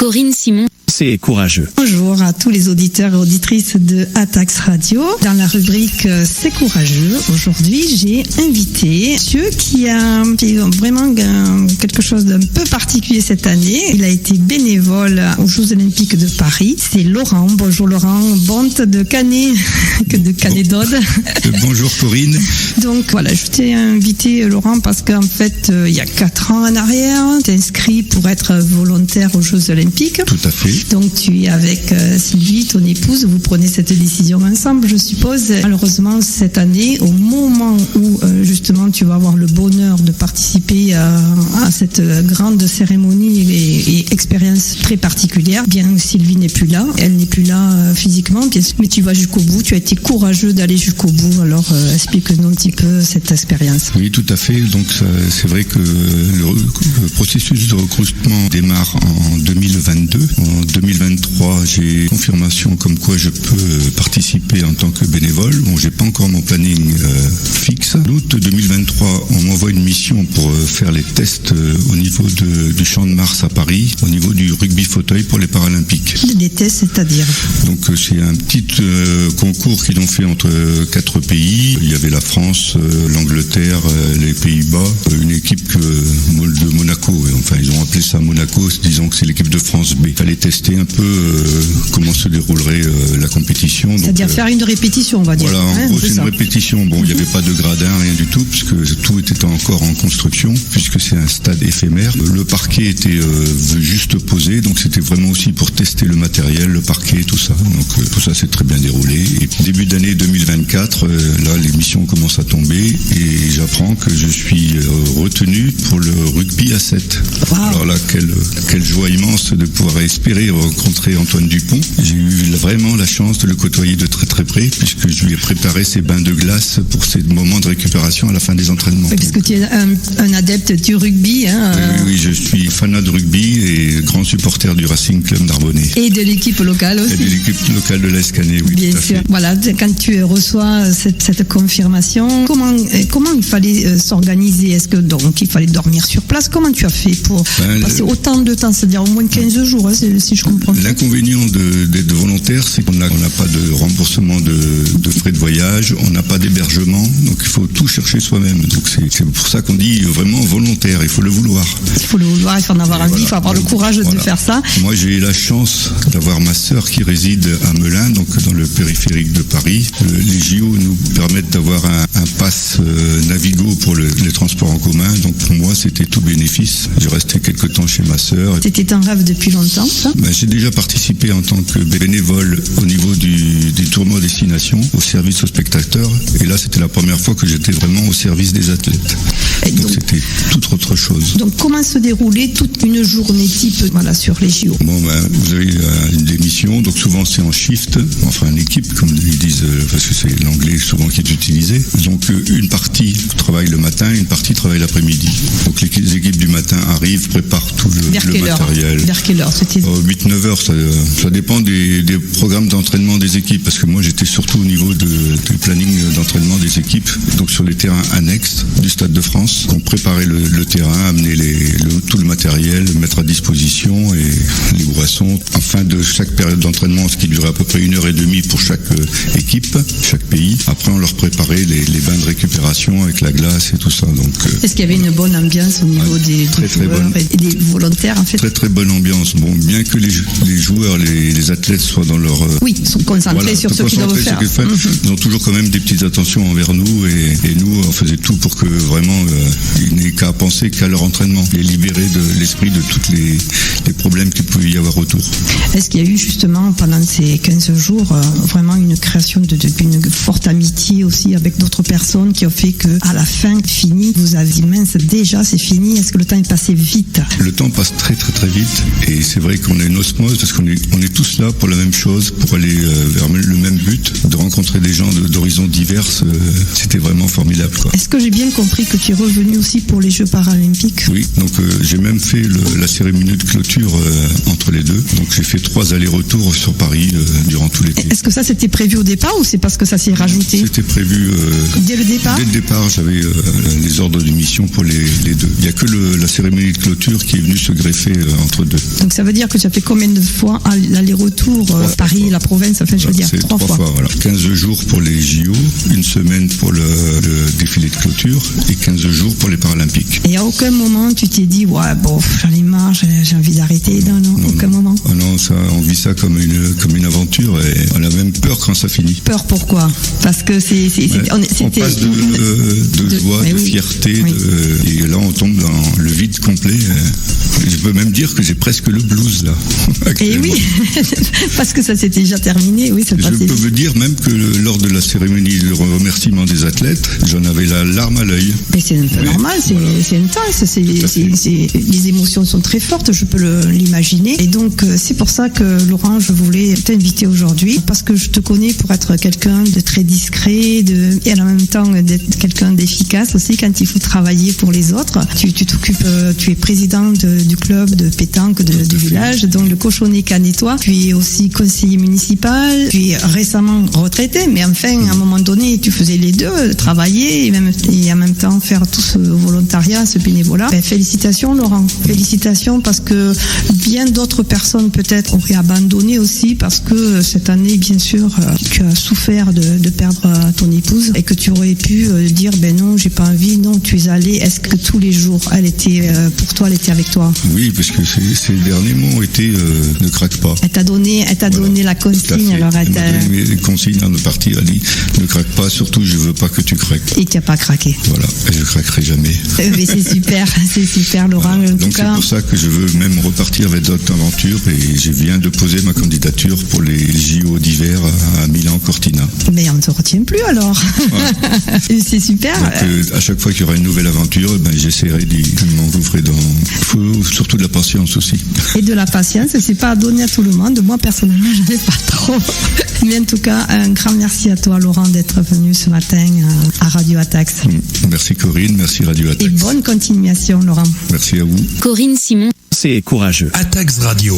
Corinne Simon. C'est courageux. Bonjour à tous les auditeurs et auditrices de Atax Radio. Dans la rubrique C'est courageux, aujourd'hui j'ai invité monsieur qui a fait vraiment quelque chose d'un peu particulier cette année. Il a été bénévole aux Jeux Olympiques de Paris. C'est Laurent. Bonjour Laurent, bonte de Canet, que de Canet d'Aude. Bonjour Corinne. Donc voilà, je t'ai invité Laurent parce qu'en fait, il y a 4 ans en arrière, tu t'es inscrit pour être volontaire aux Jeux Olympiques. Tout à fait. Donc tu es avec Sylvie, ton épouse, vous prenez cette décision ensemble, je suppose. Malheureusement, cette année, au moment où justement tu vas avoir le bonheur de participer à cette grande cérémonie et expérience très particulière, bien Sylvie n'est plus là, elle n'est plus là physiquement, bien sûr, mais tu vas jusqu'au bout, tu as été courageux d'aller jusqu'au bout. Alors explique-nous un petit peu cette expérience. Oui, tout à fait. Donc c'est vrai que le processus de recrutement démarre en 2022. En 2023, j'ai confirmation comme quoi je peux participer en tant que bénévole. Bon, j'ai pas encore mon planning fixe. Août 2023, on m'envoie une mission pour faire les tests au niveau du Champ de Mars à Paris, au niveau du rugby fauteuil pour les Paralympiques. Des tests, c'est-à-dire? Donc c'est un petit concours qu'ils ont fait entre 4 pays. Il y avait la France, l'Angleterre, les Pays-Bas, une équipe de Monaco. Enfin, ils ont appelé ça Monaco, disant que c'est l'équipe de France B. Il fallait tester un peu comment se déroulerait la compétition. C'est-à-dire faire une répétition, on va dire. Voilà, en gros, c'est une répétition. Bon, il n'y avait pas de gradin, rien du tout, puisque tout était encore en construction, puisque c'est un stade éphémère. Le parquet était juste posé, donc c'était vraiment aussi pour tester le matériel, le parquet, tout ça. Donc tout ça s'est très bien déroulé. Et début d'année 2024, là, les missions commencent à tomber et j'apprends que je suis retenu pour le rugby à 7. Wow. Alors là, quelle joie immense de pouvoir espérer rencontrer Antoine Dupont. J'ai eu vraiment la chance de le côtoyer de très très près, puisque je lui ai préparé ses bains de glace pour ces moments de récupération à la fin des entraînements. Oui, puisque tu es un adepte du rugby. Hein, oui, je suis fanat de rugby et grand supporter du Racing Club d'Arbonnet. Et de l'équipe locale aussi. Et de l'équipe locale de l'Escanet, oui. Bien sûr. Voilà, quand tu reçois cette confirmation, comment il fallait s'organiser? Est-ce que donc il fallait dormir sur place? Comment tu as fait pour passer autant de temps, c'est-à-dire au moins 15 jours, hein, si je comprends. L'inconvénient d'être volontaire, c'est qu'on n'a pas de remboursement de frais de voyage, on n'a pas d'hébergement, donc il faut tout chercher soi-même. Donc c'est pour ça qu'on dit vraiment volontaire, il faut le vouloir. Il faut le vouloir, il faut en avoir envie, il faut avoir le courage de faire ça. Moi j'ai eu la chance d'avoir ma sœur qui réside à Melun, donc dans le périphérique de Paris. Les JO nous permettent d'avoir un pass Navigo pour les transports en commun, donc pour moi c'était tout bénéfice. J'ai resté quelques temps chez ma sœur. C'était un rêve depuis longtemps, ça? J'ai déjà participé en tant que bénévole au niveau des tournois destination, au service aux spectateurs. Et là, c'était la première fois que j'étais vraiment au service des athlètes. Donc c'était toute autre chose. Donc comment se déroulait toute une journée type sur les JO? Vous avez des missions, donc souvent c'est en shift, enfin en équipe, comme ils disent, parce que c'est l'anglais souvent qui est utilisé. Donc une partie travaille le matin, une partie travaille l'après-midi. Donc les équipes du matin arrivent, préparent tout le matériel. Vers quelle heure? 8-9 heures, ça dépend des programmes d'entraînement des équipes, parce que moi j'étais surtout au niveau du planning d'entraînement des équipes, donc sur les terrains annexes du Stade de France. On préparait le terrain, amener tout le matériel, mettre à disposition et les boissons. En fin de chaque période d'entraînement, ce qui durait à peu près 1h30 pour chaque équipe, chaque pays. Après on leur préparait les bains de récupération avec la glace et tout ça. Donc, est-ce qu'il y avait une bonne ambiance au niveau des joueurs et des volontaires en fait? Très très bonne ambiance. Bon, bien que les joueurs, les athlètes soient dans leur... sont concentrés sur ce qu'ils doivent faire. Ils ont toujours quand même des petites attentions envers nous et nous, on faisait tout pour que vraiment ils n'aient qu'à penser qu'à leur entraînement, les libérer de l'esprit de tous les problèmes qu'il pouvait y avoir autour. Est-ce qu'il y a eu justement pendant ces 15 jours vraiment une création d'une forte amitié aussi avec d'autres personnes qui ont fait que à la fin fini, vous avez dit mince déjà c'est fini, est-ce que le temps est passé vite? Le temps passe très très très vite et c'est vrai qu'on a une osmose parce qu'on est tous là pour la même chose, pour aller vers le même but, de rencontrer des gens d'horizons divers, c'était vraiment formidable, quoi. Est-ce que j'ai bien compris que tu es revenu aussi pour les Jeux Paralympiques? Oui, donc j'ai même fait la cérémonie de clôture entre les deux, donc j'ai fait 3 allers-retours sur Paris durant tout l'été. Est-ce que ça c'était prévu au départ ou c'est parce que ça s'est rajouté? C'était prévu dès le départ. Dès le départ, j'avais les ordres de mission pour les deux. Il n'y a que la cérémonie de clôture qui est venue se greffer entre deux. Donc ça veut dire que tu as fait combien de fois l'aller-retour Paris, la province, enfin je veux dire c'est 3 fois. Voilà. 15 jours pour les JO, une semaine pour le défilé de clôture et 15 jours pour les Paralympiques. Et à aucun moment tu t'es dit ouais bon j'en ai marre, j'ai envie d'arrêter? Non, aucun moment. Ah non, ça, on vit ça comme une aventure et on a même peur quand ça finit. Peur pourquoi? Parce que on passe de joie, de fierté, et là on tombe dans le vide complet. Je peux même dire que j'ai presque le blues là. Et oui, parce que ça s'est déjà terminé. Oui, je peux me dire même que lors de la cérémonie de remerciement des athlètes, j'en avais la larme à l'œil. Mais c'est un peu normal, c'est intense, les émotions sont très fortes, je peux l'imaginer. Et donc c'est pour ça que Laurent, je voulais t'inviter aujourd'hui, parce que je te connais pour être quelqu'un de très discret, et en même temps d'être quelqu'un d'efficace aussi quand il faut travailler pour les autres. Tu t'occupes, tu es président du club de pétanque du village, donc le Cochonnet Canétois. Tu es aussi conseiller municipal, tu es récemment retraité, mais enfin à un moment donné tu faisais les deux, travailler et en même temps faire tout ce volontariat, ce bénévolat. Félicitations Laurent, félicitations, parce que bien d'autres personnes peut-être auraient abandonné aussi, parce que cette année bien sûr tu as souffert de perdre ton épouse et que tu aurais pu dire ben non j'ai pas envie. Non, tu es allé. Est-ce que tous les jours elle était pour toi, elle était avec toi? Oui, parce que ces derniers mots ont été ne craque pas. Elle t'a donné la consigne. Alors elle m'a donné les consignes avant de partir. Elle dit ne craque pas, surtout je veux pas que tu craques. Et tu n'as pas craqué. Voilà, et je craquerai jamais. Mais c'est super Laurent. Voilà. Donc c'est pour ça que je veux même repartir avec d'autres aventures, et je viens de poser ma candidature pour les JO d'hiver à Milan-Cortina. Mais on ne te retient plus alors. Ouais. C'est super. Donc, à chaque fois qu'il y aura une nouvelle aventure, j'essaierai de m'engouffrer dans. Il faut surtout de la patience aussi. Et de la patience, c'est pas à donner à tout le monde. Moi personnellement, je n'en ai pas trop. Mais en tout cas, un grand merci à toi Laurent d'être venu ce matin à Radio Atax. Merci Corinne, merci Radio Atax. Et bonne continuation Laurent. Merci à vous. Corinne Simon. C'est courageux. Atax Radio.